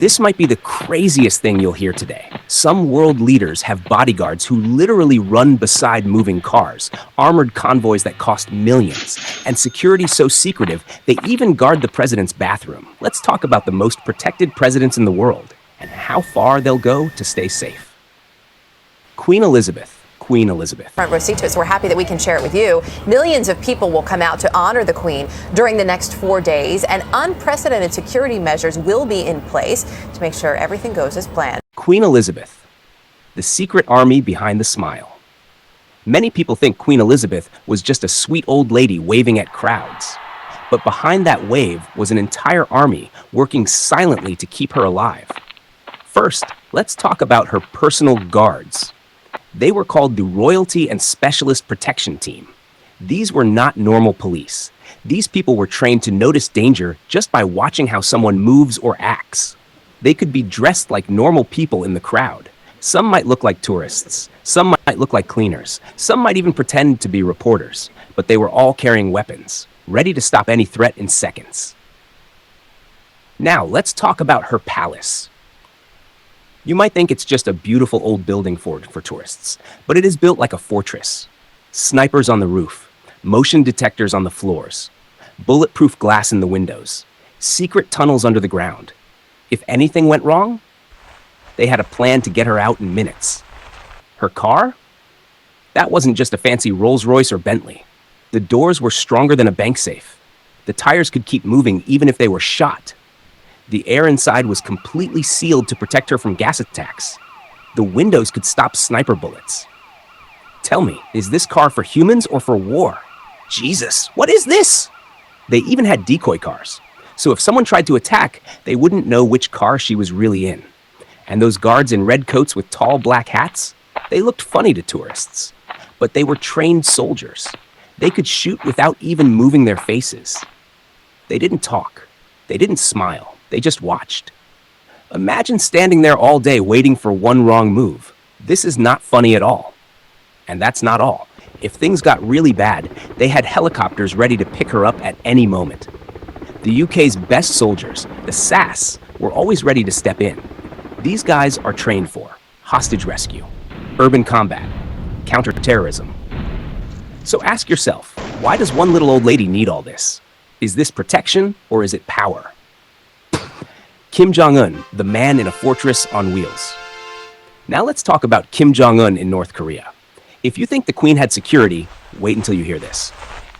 This might be the craziest thing you'll hear today. Some world leaders have bodyguards who literally run beside moving cars, armored convoys that cost millions, and security so secretive they even guard the president's bathroom. Let's talk about the most protected presidents in the world and how far they'll go to stay safe. Queen Elizabeth. Queen Elizabeth. Front row seat to it, so we're happy that we can share it with you. Millions of people will come out to honor the Queen during the next 4 days, and unprecedented security measures will be in place to make sure everything goes as planned. Queen Elizabeth, the secret army behind the smile. Many people think Queen Elizabeth was just a sweet old lady waving at crowds. But behind that wave was an entire army working silently to keep her alive. First, let's talk about her personal guards. They were called the Royalty and Specialist Protection Team. These were not normal police. These people were trained to notice danger just by watching how someone moves or acts. They could be dressed like normal people in the crowd. Some might look like tourists. Some might look like cleaners. Some might even pretend to be reporters. But they were all carrying weapons, ready to stop any threat in seconds. Now, let's talk about her palace. You might think it's just a beautiful old building for tourists, but it is built like a fortress. Snipers on the roof, motion detectors on the floors, bulletproof glass in the windows, secret tunnels under the ground. If anything went wrong, they had a plan to get her out in minutes. Her car? That wasn't just a fancy Rolls-Royce or Bentley. The doors were stronger than a bank safe. The tires could keep moving even if they were shot. The air inside was completely sealed to protect her from gas attacks. The windows could stop sniper bullets. Tell me, is this car for humans or for war? Jesus, what is this? They even had decoy cars. So if someone tried to attack, they wouldn't know which car she was really in. And those guards in red coats with tall black hats, they looked funny to tourists. But they were trained soldiers. They could shoot without even moving their faces. They didn't talk. They didn't smile. They just watched. Imagine standing there all day waiting for one wrong move. This is not funny at all. And that's not all. If things got really bad, they had helicopters ready to pick her up at any moment. The UK's best soldiers, the SAS, were always ready to step in. These guys are trained for hostage rescue, urban combat, counterterrorism. So ask yourself, why does one little old lady need all this? Is this protection or is it power? Kim Jong-un, the man in a fortress on wheels. Now let's talk about Kim Jong-un in North Korea. If you think the Queen had security, wait until you hear this.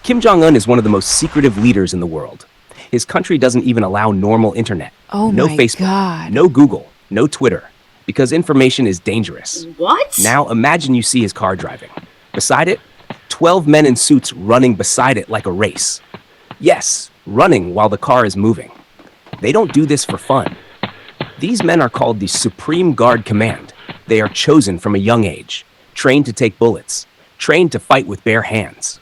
Kim Jong-un is one of the most secretive leaders in the world. His country doesn't even allow normal internet. No Facebook, God. no Google, no Twitter, because information is dangerous. What? Now imagine you see his car driving. Beside it, 12 men in suits running beside it like a race. Yes, running while the car is moving. They don't do this for fun. These men are called the Supreme Guard Command. They are chosen from a young age, trained to take bullets, trained to fight with bare hands,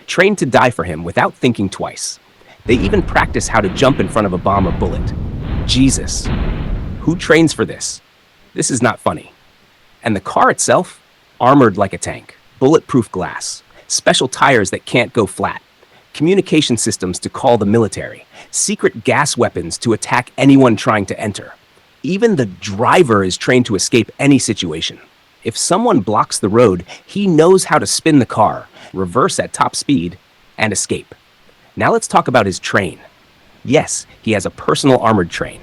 trained to die for him without thinking twice. They even practice how to jump in front of a bomb or bullet. Jesus, who trains for this? This is not funny. And the car itself, armored like a tank, bulletproof glass, special tires that can't go flat, communication systems to call the military, secret gas weapons to attack anyone trying to enter. Even the driver is trained to escape any situation. If someone blocks the road, he knows how to spin the car, reverse at top speed, and escape. Now let's talk about his train. Yes, he has a personal armored train,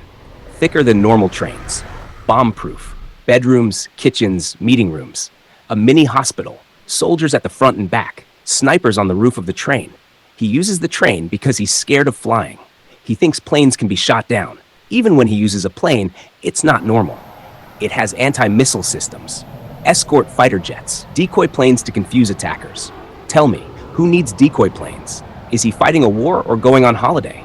thicker than normal trains, bomb-proof, bedrooms, kitchens, meeting rooms, a mini hospital, soldiers at the front and back, snipers on the roof of the train. He uses the train because he's scared of flying. He thinks planes can be shot down. Even when he uses a plane, it's not normal. It has anti-missile systems, escort fighter jets, decoy planes to confuse attackers. Tell me, who needs decoy planes? Is he fighting a war or going on holiday?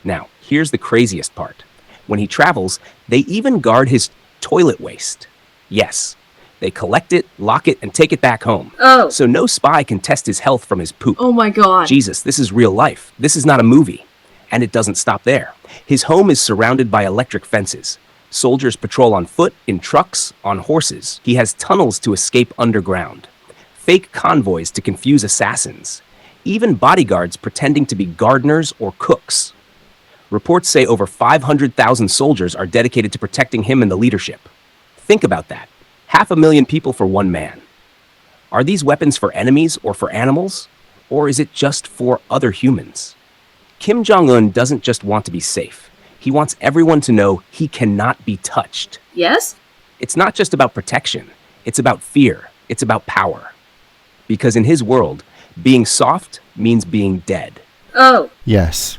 Now, here's the craziest part. When he travels, they even guard his toilet waste. Yes, they collect it, lock it, and take it back home. Oh. So no spy can test his health from his poop. Oh my God. Jesus, this is real life. This is not a movie. And it doesn't stop there. His home is surrounded by electric fences. Soldiers patrol on foot, in trucks, on horses. He has tunnels to escape underground. Fake convoys to confuse assassins. Even bodyguards pretending to be gardeners or cooks. Reports say over 500,000 soldiers are dedicated to protecting him and the leadership. Think about that. 500,000 people for one man. Are these weapons for enemies or for animals? Or is it just for other humans? Kim Jong-un doesn't just want to be safe. He wants everyone to know he cannot be touched. Yes? It's not just about protection. It's about fear. It's about power. Because in his world, being soft means being dead. Oh. Yes.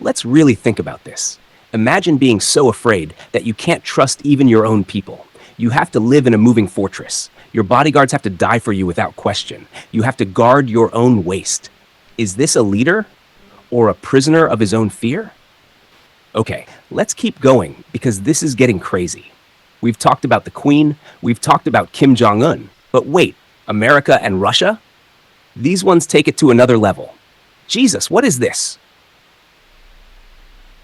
Let's really think about this. Imagine being so afraid that you can't trust even your own people. You have to live in a moving fortress. Your bodyguards have to die for you without question. You have to guard your own waist. Is this a leader or a prisoner of his own fear? Okay, let's keep going because this is getting crazy. We've talked about the Queen, we've talked about Kim Jong-un, but wait, America and Russia? These ones take it to another level. Jesus, what is this?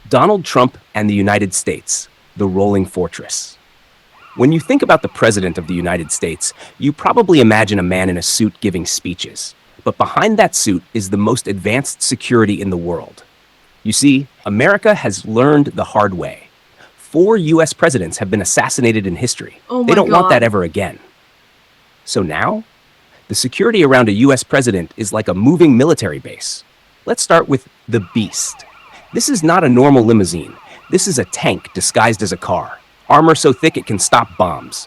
Donald Trump and the United States, the rolling fortress. When you think about the President of the United States, you probably imagine a man in a suit giving speeches. But behind that suit is the most advanced security in the world. You see, America has learned the hard way. 4 US presidents have been assassinated in history. Oh my They don't want God. that ever again. So now, the security around a US president is like a moving military base. Let's start with the Beast. This is not a normal limousine. This is a tank disguised as a car. Armor so thick it can stop bombs.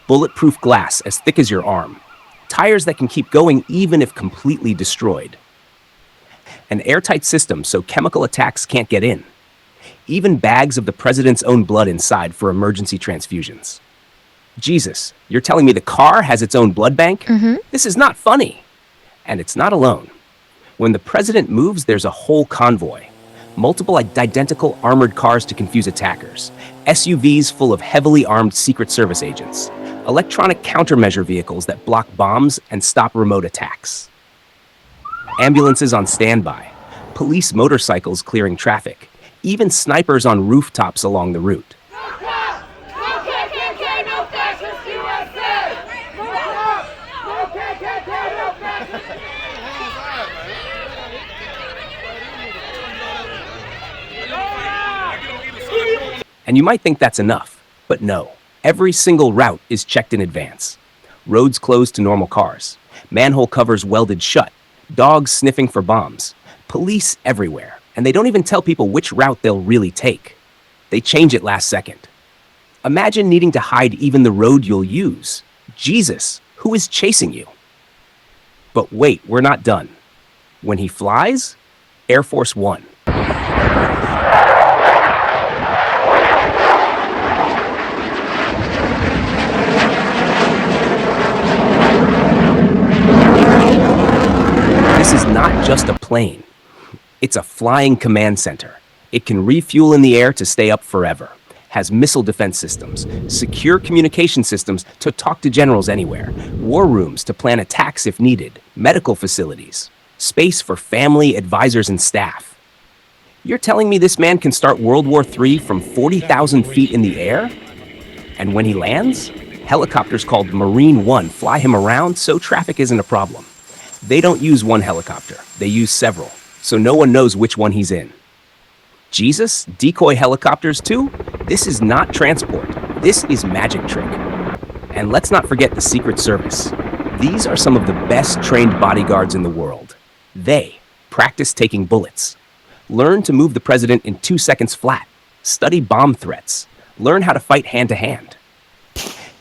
Bulletproof glass as thick as your arm. Tires that can keep going even if completely destroyed. An airtight system so chemical attacks can't get in. Even bags of the president's own blood inside for emergency transfusions. Jesus, you're telling me the car has its own blood bank? This is not funny. And it's not alone. When the president moves, there's a whole convoy. Multiple identical armored cars to confuse attackers. SUVs full of heavily armed Secret Service agents. Electronic countermeasure vehicles that block bombs and stop remote attacks. Ambulances on standby. Police motorcycles clearing traffic. Even snipers on rooftops along the route. And you might think that's enough, but no. Every single route is checked in advance. Roads closed to normal cars. Manhole covers welded shut. Dogs sniffing for bombs. Police everywhere. And they don't even tell people which route they'll really take. They change it last second. Imagine needing to hide even the road you'll use. Jesus, who is chasing you? But wait, we're not done. When he flies, Air Force One. This is not just a plane. It's a flying command center. It can refuel in the air to stay up forever. Has missile defense systems, secure communication systems to talk to generals anywhere, war rooms to plan attacks if needed, medical facilities, space for family, advisors, and staff. You're telling me this man can start World War III from 40,000 feet in the air? And when he lands, helicopters called Marine One fly him around so traffic isn't a problem. They don't use one helicopter, they use several, so no one knows which one he's in. Jesus, decoy helicopters too? This is not transport, this is magic trick. And let's not forget the Secret Service. These are some of the best trained bodyguards in the world. They practice taking bullets, learn to move the president in 2 seconds flat, study bomb threats, learn how to fight hand to hand,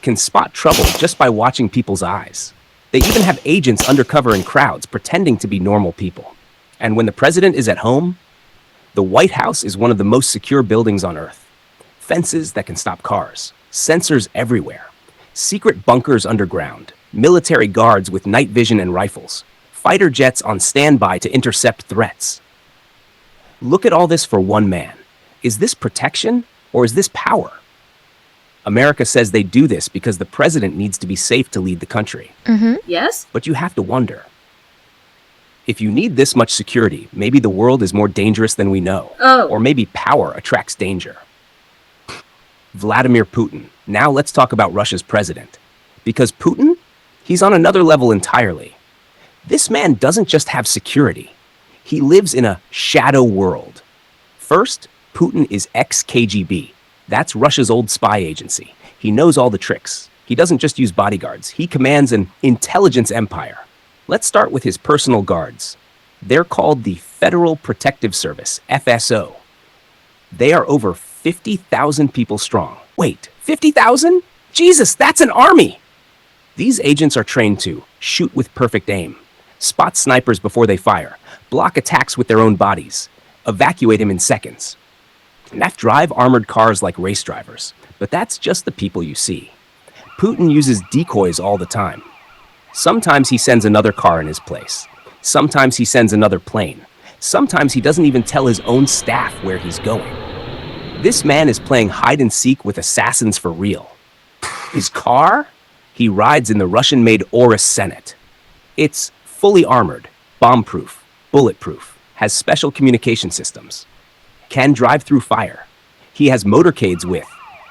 can spot trouble just by watching people's eyes. They even have agents undercover in crowds pretending to be normal people. And when the president is at home, the White House is one of the most secure buildings on Earth. Fences that can stop cars, sensors everywhere, secret bunkers underground, military guards with night vision and rifles, fighter jets on standby to intercept threats. Look at all this for one man. Is this protection or is this power? America says they do this because the president needs to be safe to lead the country. Yes? But you have to wonder. If you need this much security, maybe the world is more dangerous than we know. Oh. Or maybe power attracts danger. Vladimir Putin. Now let's talk about Russia's president. Because Putin, he's on another level entirely. This man doesn't just have security. He lives in a shadow world. First, Putin is ex-KGB. That's Russia's old spy agency. He knows all the tricks. He doesn't just use bodyguards. He commands an intelligence empire. Let's start with his personal guards. They're called the Federal Protective Service, FSO. They are over 50,000 people strong. Wait, 50,000? Jesus, that's an army! These agents are trained to shoot with perfect aim, spot snipers before they fire, block attacks with their own bodies, evacuate him in seconds. And that drive armored cars like race drivers. But that's just the people you see. Putin uses decoys all the time. Sometimes he sends another car in his place. Sometimes he sends another plane. Sometimes he doesn't even tell his own staff where he's going. This man is playing hide and seek with assassins for real. His car? He rides in the Russian-made Urus Senate. It's fully armored, bomb-proof, bulletproof, has special communication systems, can drive through fire. He has motorcades with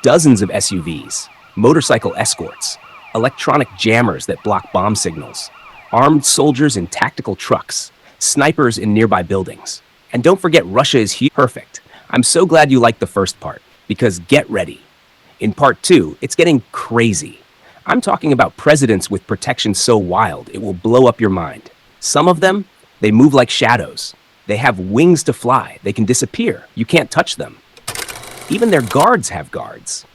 dozens of SUVs, motorcycle escorts, electronic jammers that block bomb signals, armed soldiers in tactical trucks, snipers in nearby buildings. And don't forget, Russia is huge. Perfect. I'm so glad you liked the first part, because get ready. In part 2, it's getting crazy. I'm talking about presidents with protection so wild it will blow up your mind. Some of them, they move like shadows. They have wings to fly. They can disappear. You can't touch them. Even their guards have guards.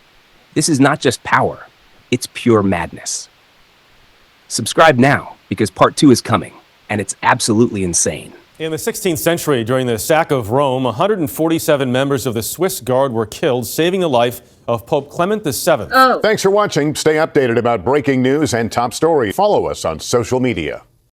This is not just power. It's pure madness. Subscribe now, because part 2 is coming, and it's absolutely insane. In the 16th century, during the sack of Rome, 147 members of the Swiss Guard were killed, saving the life of Pope Clement VII. Thanks for watching. Stay updated about breaking news and top stories. Follow us on social media.